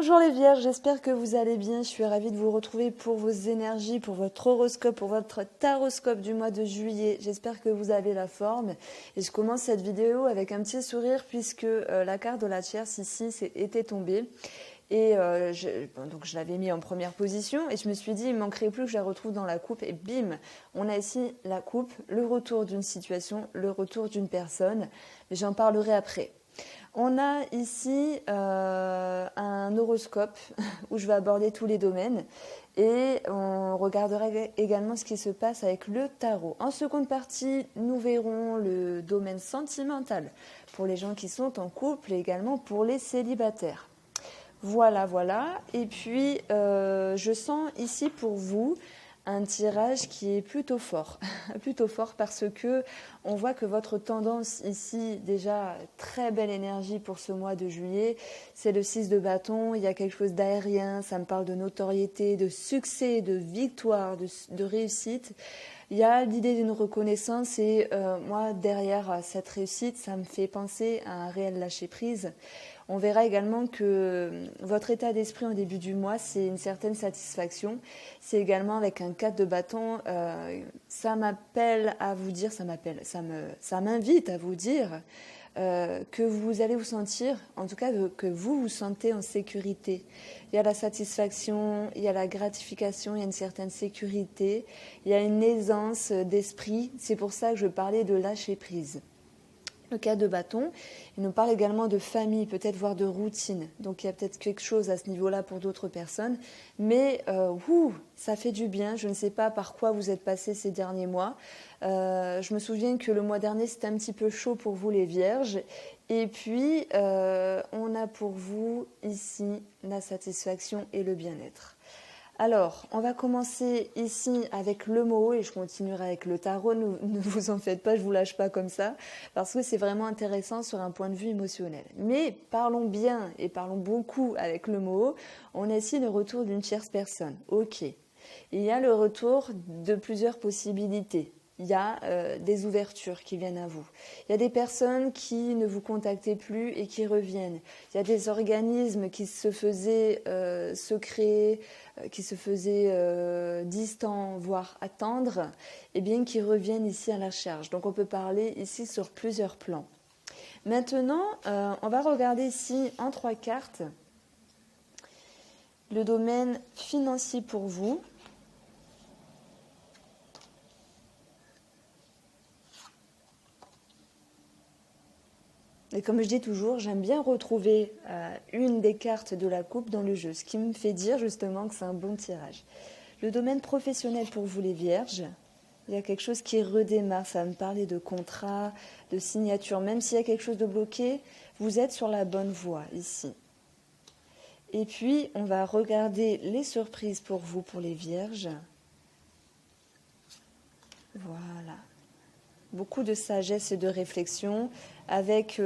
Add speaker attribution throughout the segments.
Speaker 1: Bonjour les Vierges, j'espère que vous allez bien. Je suis ravie de vous retrouver pour vos énergies, pour votre horoscope, pour votre taroscope du mois de juillet. J'espère que vous avez la forme. Et je commence cette vidéo avec un petit sourire puisque la carte de la tierce ici était tombée. Et donc je l'avais mis en première position et je me suis dit, il ne manquerait plus que je la retrouve dans la coupe. Et bim, on a ici la coupe, le retour d'une situation, le retour d'une personne. Mais j'en parlerai après. On a ici un horoscope où je vais aborder tous les domaines et on regardera également ce qui se passe avec le tarot. En seconde partie, nous verrons le domaine sentimental pour les gens qui sont en couple et également pour les célibataires. Voilà. Et puis, je sens ici pour vous un tirage qui est plutôt fort. Plutôt fort parce que on voit que votre tendance ici, déjà, très belle énergie pour ce mois de juillet, c'est le 6 de bâton. Il y a quelque chose d'aérien, ça me parle de notoriété, de succès, de victoire, de réussite. Il y a l'idée d'une reconnaissance et moi, derrière cette réussite, ça me fait penser à un réel lâcher-prise. On verra également que votre état d'esprit en début du mois, c'est une certaine satisfaction. C'est également avec un 4 de bâton. Ça m'invite à vous dire que vous allez vous sentir, en tout cas que vous vous sentez en sécurité. Il y a la satisfaction, il y a la gratification, il y a une certaine sécurité, il y a une aisance d'esprit. C'est pour ça que je parlais de lâcher prise. Le 4 de bâton, il nous parle également de famille, peut-être voire de routine. Donc il y a peut-être quelque chose à ce niveau-là pour d'autres personnes. Mais ça fait du bien. Je ne sais pas par quoi vous êtes passé ces derniers mois. Je me souviens que le mois dernier, c'était un petit peu chaud pour vous les Vierges. Et puis, on a pour vous ici la satisfaction et le bien-être. Alors, on va commencer ici avec le mot et je continuerai avec le tarot. Ne vous en faites pas, je ne vous lâche pas comme ça, parce que c'est vraiment intéressant sur un point de vue émotionnel. Mais parlons bien et parlons beaucoup avec le mot. On a ici le retour d'une tierce personne. Ok. Il y a le retour de plusieurs possibilités. Il y a des ouvertures qui viennent à vous. Il y a des personnes qui ne vous contactaient plus et qui reviennent. Il y a des organismes qui se faisaient secrets, qui se faisaient distants, voire attendre, et bien qui reviennent ici à la charge. Donc on peut parler ici sur plusieurs plans. Maintenant, on va regarder ici en 3 cartes le domaine financier pour vous. Et comme je dis toujours, j'aime bien retrouver une des cartes de la coupe dans le jeu, ce qui me fait dire justement que c'est un bon tirage. Le domaine professionnel pour vous les Vierges, il y a quelque chose qui redémarre, ça va me parler de contrat, de signature. Même s'il y a quelque chose de bloqué, vous êtes sur la bonne voie ici. Et puis, on va regarder les surprises pour vous, pour les Vierges. Voilà. Beaucoup de sagesse et de réflexion. Avec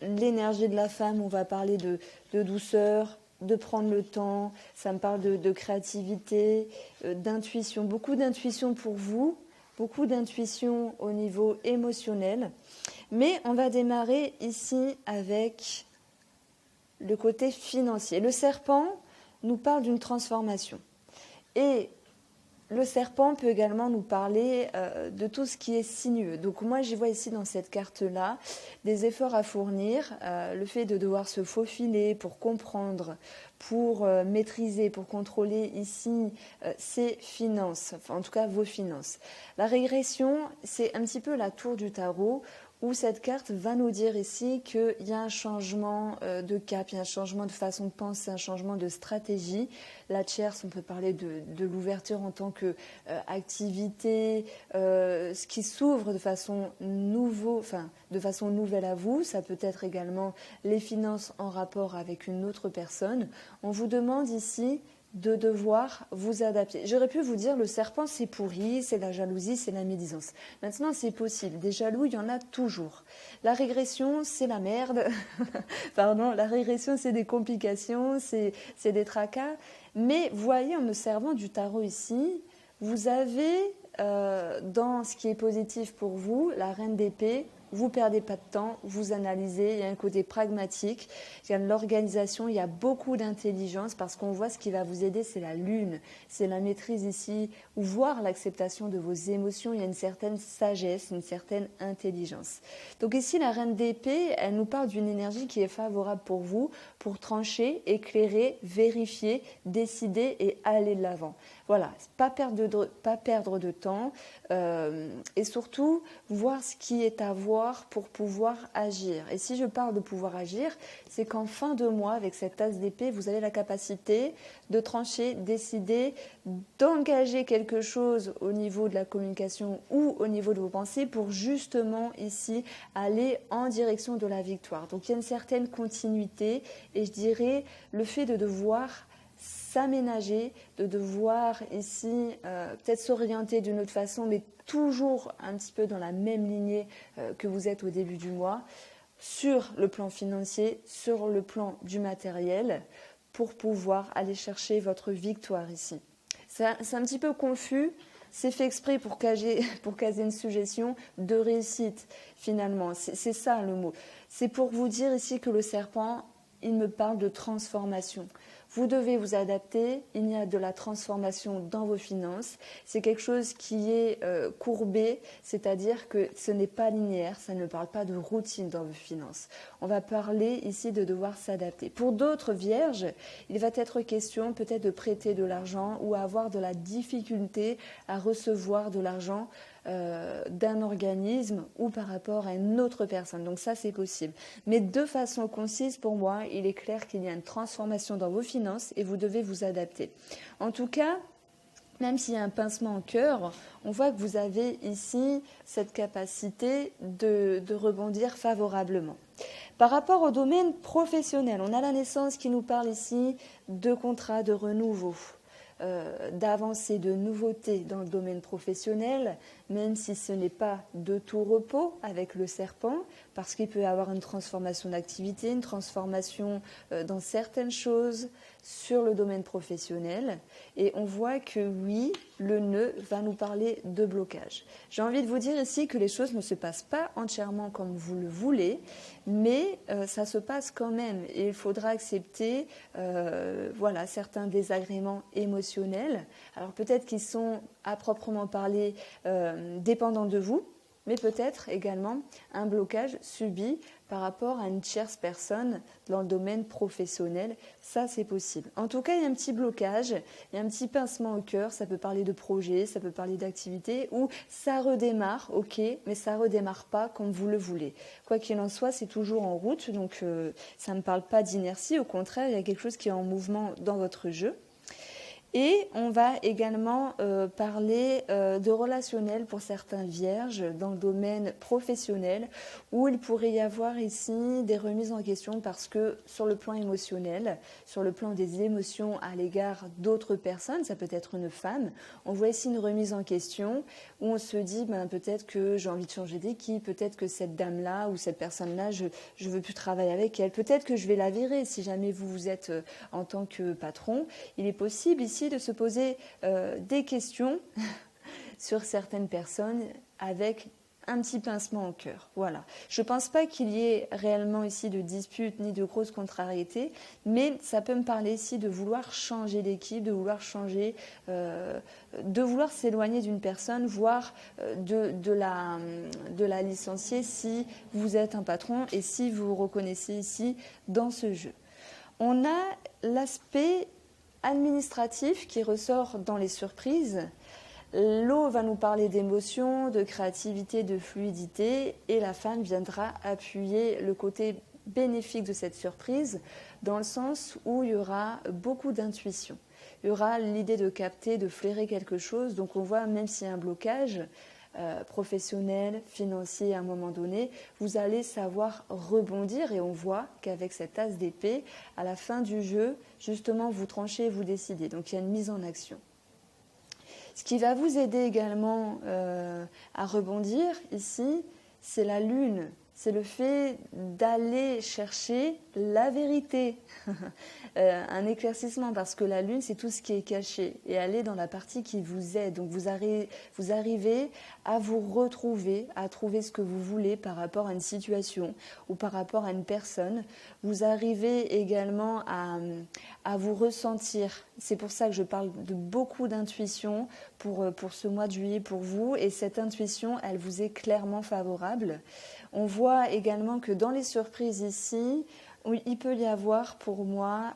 Speaker 1: l'énergie de la femme, on va parler de douceur, de prendre le temps. Ça me parle de créativité, d'intuition. Beaucoup d'intuition pour vous, beaucoup d'intuition au niveau émotionnel. Mais on va démarrer ici avec le côté financier. Le serpent nous parle d'une transformation. Et le serpent peut également nous parler de tout ce qui est sinueux. Donc moi, j'y vois ici dans cette carte-là des efforts à fournir, le fait de devoir se faufiler pour comprendre, pour maîtriser, pour contrôler ici ses finances, enfin en tout cas vos finances. La régression, c'est un petit peu la tour du tarot où cette carte va nous dire ici qu'il y a un changement de cap, il y a un changement de façon de penser, un changement de stratégie. La tierce, on peut parler de l'ouverture en tant qu'activité, ce qui s'ouvre de façon nouvelle à vous. Ça peut être également les finances en rapport avec une autre personne. On vous demande ici de devoir vous adapter. J'aurais pu vous dire le serpent c'est pourri, c'est la jalousie, c'est la médisance. Maintenant c'est possible, des jaloux il y en a toujours. La régression c'est la merde, pardon, la régression c'est des complications, c'est des tracas. Mais voyez en observant du tarot ici, vous avez dans ce qui est positif pour vous, la reine d'épée, vous perdez pas de temps, vous analysez, il y a un côté pragmatique, il y a de l'organisation, il y a beaucoup d'intelligence parce qu'on voit ce qui va vous aider, c'est la lune, c'est la maîtrise ici, ou voir l'acceptation de vos émotions, il y a une certaine sagesse, une certaine intelligence. Donc ici, la reine d'épée, elle nous parle d'une énergie qui est favorable pour vous, pour trancher, éclairer, vérifier, décider et aller de l'avant. Voilà, pas perdre de temps et surtout voir ce qui est à voir pour pouvoir agir. Et si je parle de pouvoir agir, c'est qu'en fin de mois, avec cette tasse d'épée, vous avez la capacité de trancher, décider, d'engager quelque chose au niveau de la communication ou au niveau de vos pensées pour justement ici aller en direction de la victoire. Donc il y a une certaine continuité et je dirais le fait de devoir s'aménager, de devoir ici peut-être s'orienter d'une autre façon, mais toujours un petit peu dans la même lignée que vous êtes au début du mois, sur le plan financier, sur le plan du matériel, pour pouvoir aller chercher votre victoire ici. C'est un petit peu confus, c'est fait exprès pour caser une suggestion de réussite finalement, c'est ça le mot. C'est pour vous dire ici que le serpent, il me parle de transformation. Vous devez vous adapter, il y a de la transformation dans vos finances. C'est quelque chose qui est courbé, c'est-à-dire que ce n'est pas linéaire, ça ne parle pas de routine dans vos finances. On va parler ici de devoir s'adapter. Pour d'autres vierges, il va être question peut-être de prêter de l'argent ou avoir de la difficulté à recevoir de l'argent d'un organisme ou par rapport à une autre personne. Donc ça, c'est possible. Mais de façon concise, pour moi, il est clair qu'il y a une transformation dans vos finances et vous devez vous adapter. En tout cas, même s'il y a un pincement au cœur, on voit que vous avez ici cette capacité de rebondir favorablement. Par rapport au domaine professionnel, on a la naissance qui nous parle ici de contrat de renouveau. D'avancées, de nouveautés dans le domaine professionnel, même si ce n'est pas de tout repos avec le serpent, parce qu'il peut y avoir une transformation d'activité, une transformation dans certaines choses sur le domaine professionnel. Et on voit que oui, le nœud va nous parler de blocage. J'ai envie de vous dire ici que les choses ne se passent pas entièrement comme vous le voulez, mais ça se passe quand même. Et il faudra accepter certains désagréments émotionnels. Alors peut-être qu'ils sont à proprement parler dépendants de vous, mais peut-être également un blocage subi par rapport à une tierce personne dans le domaine professionnel. Ça, c'est possible. En tout cas, il y a un petit blocage, il y a un petit pincement au cœur. Ça peut parler de projet, ça peut parler d'activité, ou ça redémarre, ok, mais ça redémarre pas comme vous le voulez. Quoi qu'il en soit, c'est toujours en route, donc ça ne parle pas d'inertie. Au contraire, il y a quelque chose qui est en mouvement dans votre jeu. Et on va également parler de relationnel pour certains vierges dans le domaine professionnel où il pourrait y avoir ici des remises en question parce que sur le plan émotionnel, sur le plan des émotions à l'égard d'autres personnes, ça peut être une femme, on voit ici une remise en question où on se dit peut-être que j'ai envie de changer d'équipe, peut-être que cette dame-là ou cette personne-là, je ne veux plus travailler avec elle, peut-être que je vais la virer si jamais vous êtes en tant que patron. Il est possible ici de se poser des questions sur certaines personnes avec un petit pincement au cœur. Voilà. Je ne pense pas qu'il y ait réellement ici de dispute ni de grosses contrariétés, mais ça peut me parler ici de vouloir changer d'équipe, de vouloir changer, de vouloir s'éloigner d'une personne, voire de la licencier si vous êtes un patron et si vous vous reconnaissez ici dans ce jeu. On a l'aspect administratif qui ressort dans les surprises. L'eau va nous parler d'émotion, de créativité, de fluidité et la femme viendra appuyer le côté bénéfique de cette surprise dans le sens où il y aura beaucoup d'intuition. Il y aura l'idée de capter, de flairer quelque chose. Donc on voit même s'il y a un blocage professionnel, financier à un moment donné, vous allez savoir rebondir et on voit qu'avec cette as d'épée, à la fin du jeu, justement vous tranchez et vous décidez. Donc il y a une mise en action. Ce qui va vous aider également à rebondir ici, c'est la lune. c'est le fait d'aller chercher la vérité, un éclaircissement, parce que la lune, c'est tout ce qui est caché, et elle est dans la partie qui vous aide. Donc vous arrivez à vous retrouver, à trouver ce que vous voulez par rapport à une situation ou par rapport à une personne. Vous arrivez également à vous ressentir. C'est pour ça que je parle de beaucoup d'intuition pour ce mois de juillet pour vous, et cette intuition, elle vous est clairement favorable. On voit également que dans les surprises ici, il peut y avoir pour moi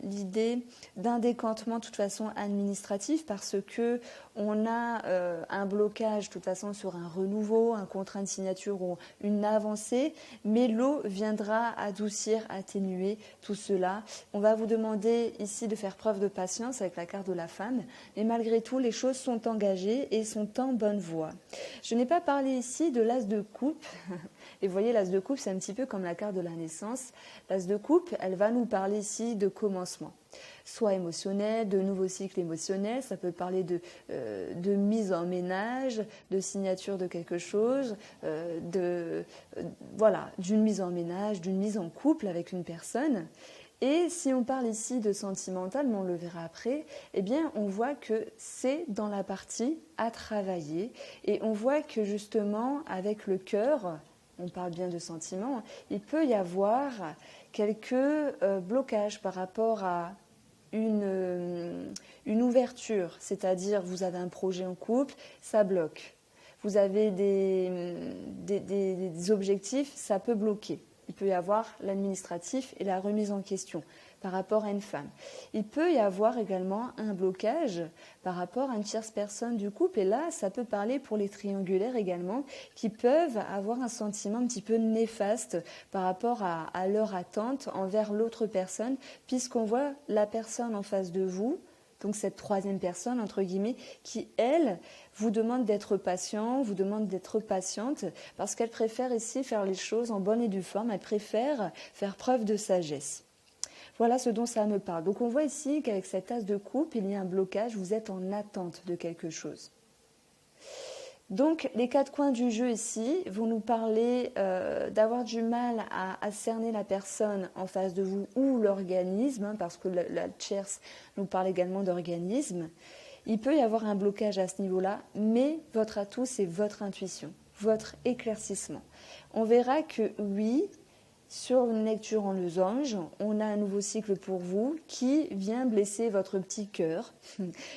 Speaker 1: l'idée d'un décantement de toute façon administratif, parce que on a un blocage de toute façon sur un renouveau, un contrat de signature ou une avancée, mais l'eau viendra adoucir, atténuer tout cela. On va vous demander ici de faire preuve de patience avec la carte de la femme, mais malgré tout les choses sont engagées et sont en bonne voie. Je n'ai pas parlé ici de l'as de coupe. Et vous voyez, l'as de coupe, c'est un petit peu comme la carte de la naissance. L'as de coupe, elle va nous parler ici de commencement, soit émotionnel, de nouveaux cycles émotionnels. Ça peut parler de mise en ménage, de signature de quelque chose, d'une mise en ménage, d'une mise en couple avec une personne. Et si on parle ici de sentimental, mais on le verra après, eh bien, on voit que c'est dans la partie à travailler. Et on voit que justement, avec le cœur, on parle bien de sentiments, il peut y avoir quelques blocages par rapport à une ouverture. C'est-à-dire, vous avez un projet en couple, ça bloque. Vous avez des objectifs, ça peut bloquer. Il peut y avoir l'administratif et la remise en question par rapport à une femme. Il peut y avoir également un blocage par rapport à une tierce personne du couple. Et là, ça peut parler pour les triangulaires également, qui peuvent avoir un sentiment un petit peu néfaste par rapport à leur attente envers l'autre personne, puisqu'on voit la personne en face de vous, donc cette troisième personne, entre guillemets, qui, elle, vous demande d'être patient, vous demande d'être patiente, parce qu'elle préfère ici faire les choses en bonne et due forme, elle préfère faire preuve de sagesse. Voilà ce dont ça me parle. Donc on voit ici qu'avec cette as de coupe, il y a un blocage, vous êtes en attente de quelque chose. Donc les quatre coins du jeu ici vont nous parler d'avoir du mal à cerner la personne en face de vous ou l'organisme, parce que la tierce nous parle également d'organisme. Il peut y avoir un blocage à ce niveau-là, mais votre atout, c'est votre intuition, votre éclaircissement. On verra que oui, sur une lecture en losange, on a un nouveau cycle pour vous qui vient blesser votre petit cœur,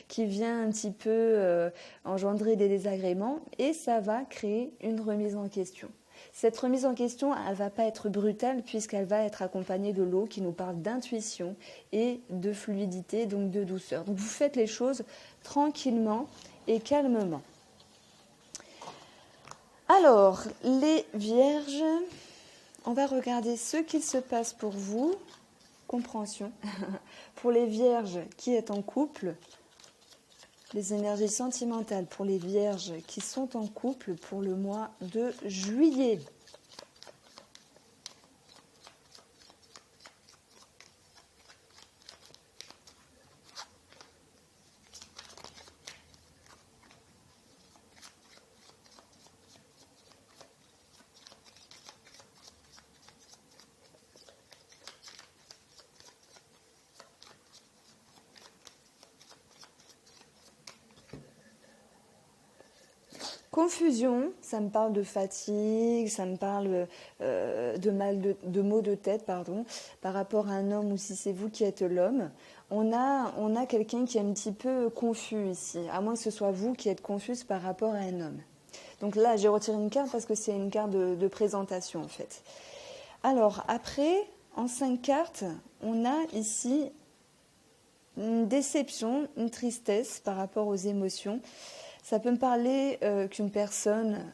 Speaker 1: qui vient un petit peu engendrer des désagréments, et ça va créer une remise en question. Cette remise en question, elle ne va pas être brutale, puisqu'elle va être accompagnée de l'eau qui nous parle d'intuition et de fluidité, donc de douceur. Donc vous faites les choses tranquillement et calmement. Alors, les vierges, on va regarder ce qu'il se passe pour vous. Compréhension. Pour les vierges qui est en couple, les énergies sentimentales pour les vierges qui sont en couple pour le mois de juillet. Confusion, ça me parle de fatigue, ça me parle de maux de tête, par rapport à un homme, ou si c'est vous qui êtes l'homme. On a quelqu'un qui est un petit peu confus ici, à moins que ce soit vous qui êtes confuse par rapport à un homme. Donc là, j'ai retiré une carte parce que c'est une carte de présentation en fait. Alors après, en 5 cartes, on a ici une déception, une tristesse par rapport aux émotions. Ça peut me parler qu'une personne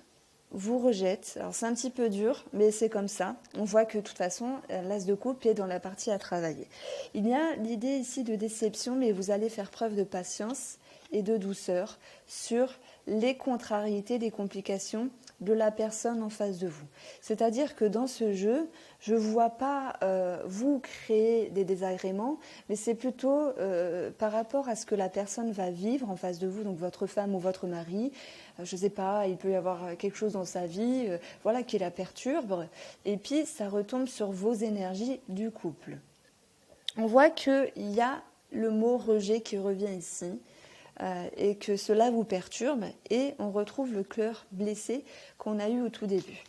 Speaker 1: vous rejette. Alors c'est un petit peu dur, mais c'est comme ça. On voit que de toute façon, l'as de coupe est dans la partie à travailler. Il y a l'idée ici de déception, mais vous allez faire preuve de patience et de douceur sur les contrariétés, les complications de la personne en face de vous. C'est-à-dire que dans ce jeu, je ne vois pas vous créer des désagréments, mais c'est plutôt par rapport à ce que la personne va vivre en face de vous, donc votre femme ou votre mari. Je ne sais pas, il peut y avoir quelque chose dans sa vie voilà, qui la perturbe. Et puis, ça retombe sur vos énergies du couple. On voit qu'il y a le mot rejet qui revient ici. Et que cela vous perturbe et on retrouve le cœur blessé qu'on a eu au tout début.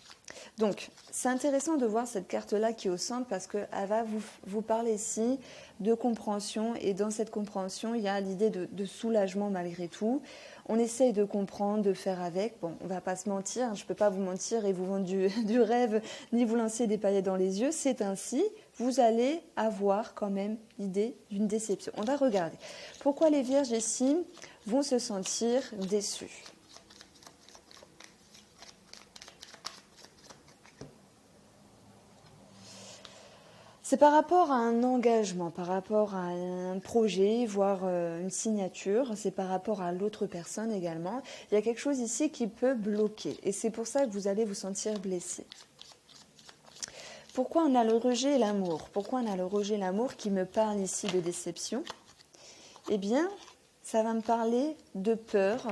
Speaker 1: Donc, c'est intéressant de voir cette carte-là qui est au centre parce qu'elle va vous parler ici de compréhension et dans cette compréhension, il y a l'idée de soulagement malgré tout. On essaye de comprendre, de faire avec. Bon, on ne va pas se mentir, je ne peux pas vous mentir et vous vendre du rêve ni vous lancer des paillettes dans les yeux. C'est ainsi, vous allez avoir quand même l'idée d'une déception. On va regarder. Pourquoi les vierges ici vont se sentir déçus ? C'est par rapport à un engagement, par rapport à un projet, voire une signature. C'est par rapport à l'autre personne également. Il y a quelque chose ici qui peut bloquer. Et c'est pour ça que vous allez vous sentir blessé. Pourquoi on a le rejet et l'amour ? Pourquoi on a le rejet et l'amour qui me parle ici de déception ? Eh bien, ça va me parler de peur.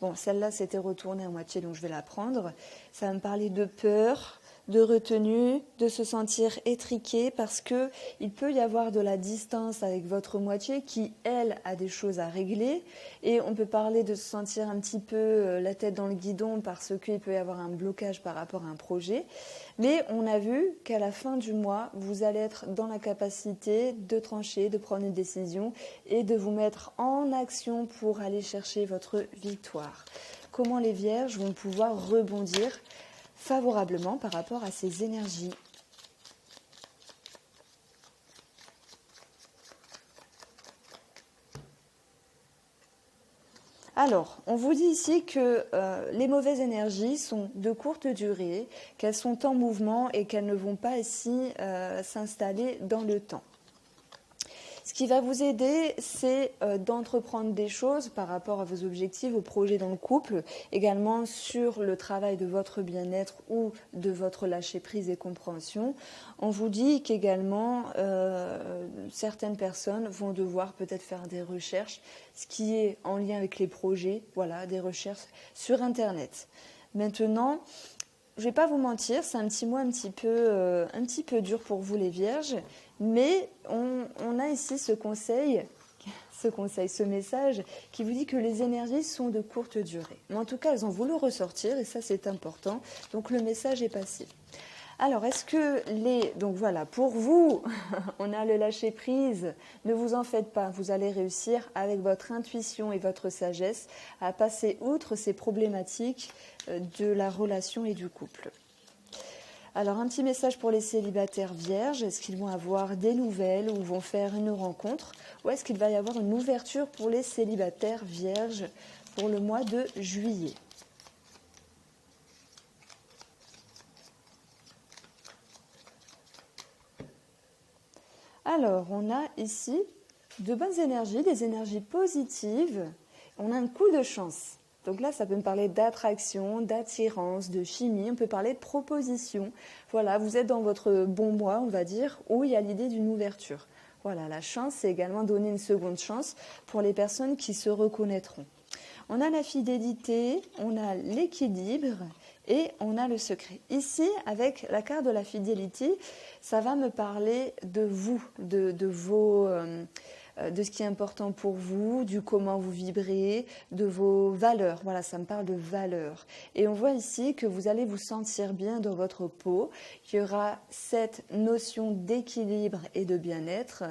Speaker 1: Bon, celle-là, c'était retournée à moitié, donc je vais la prendre. Ça va me parler de peur, de retenue, de se sentir étriqué parce que il peut y avoir de la distance avec votre moitié qui, elle, a des choses à régler. Et on peut parler de se sentir un petit peu la tête dans le guidon parce qu'il peut y avoir un blocage par rapport à un projet. Mais on a vu qu'à la fin du mois, vous allez être dans la capacité de trancher, de prendre une décision et de vous mettre en action pour aller chercher votre victoire. Comment les vierges vont pouvoir rebondir favorablement par rapport à ces énergies. Alors, on vous dit ici que les mauvaises énergies sont de courte durée, qu'elles sont en mouvement et qu'elles ne vont pas ici s'installer dans le temps. Ce qui va vous aider, c'est d'entreprendre des choses par rapport à vos objectifs, vos projets dans le couple, également sur le travail de votre bien-être ou de votre lâcher-prise et compréhension. On vous dit qu'également, certaines personnes vont devoir peut-être faire des recherches, ce qui est en lien avec les projets, voilà, des recherches sur Internet. Maintenant, je ne vais pas vous mentir, c'est un petit mot un petit peu dur pour vous les vierges, mais on a ici ce message qui vous dit que les énergies sont de courte durée. Mais en tout cas, elles ont voulu ressortir et ça c'est important, donc le message est passé. Alors, donc voilà, pour vous, on a le lâcher prise. Ne vous en faites pas, vous allez réussir avec votre intuition et votre sagesse à passer outre ces problématiques de la relation et du couple. Alors, un petit message pour les célibataires vierges. Est-ce qu'ils vont avoir des nouvelles ou vont faire une rencontre ? Ou est-ce qu'il va y avoir une ouverture pour les célibataires vierges pour le mois de juillet ? Alors, on a ici de bonnes énergies, des énergies positives. On a un coup de chance. Donc là, ça peut me parler d'attraction, d'attirance, de chimie. On peut parler de proposition. Voilà, vous êtes dans votre bon mois, on va dire, où il y a l'idée d'une ouverture. Voilà, la chance, c'est également donner une seconde chance pour les personnes qui se reconnaîtront. On a la fidélité, on a l'équilibre et on a le secret. Ici, avec la carte de la fidélité, ça va me parler de vous, de ce qui est important pour vous, du comment vous vibrez, de vos valeurs. Voilà, ça me parle de valeurs. Et on voit ici que vous allez vous sentir bien dans votre peau, qu'il y aura cette notion d'équilibre et de bien-être.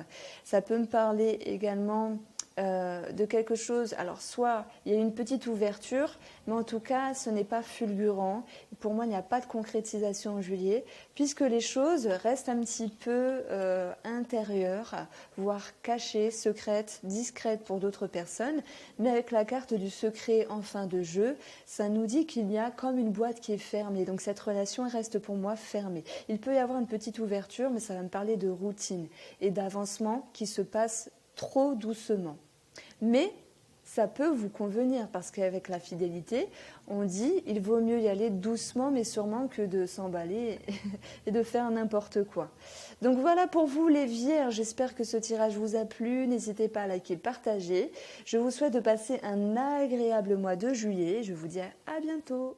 Speaker 1: Ça peut me parler également de quelque chose, alors soit il y a une petite ouverture, mais en tout cas ce n'est pas fulgurant. Pour moi il n'y a pas de concrétisation en juillet, puisque les choses restent un petit peu intérieures, voire cachées, secrètes, discrètes pour d'autres personnes, mais avec la carte du secret en fin de jeu, ça nous dit qu'il y a comme une boîte qui est fermée, donc cette relation reste pour moi fermée. Il peut y avoir une petite ouverture, mais ça va me parler de routine et d'avancement qui se passe trop doucement. Mais ça peut vous convenir parce qu'avec la fidélité, on dit il vaut mieux y aller doucement mais sûrement que de s'emballer et de faire n'importe quoi. Donc voilà pour vous les Vierges, j'espère que ce tirage vous a plu, n'hésitez pas à liker, partager. Je vous souhaite de passer un agréable mois de juillet, je vous dis à bientôt.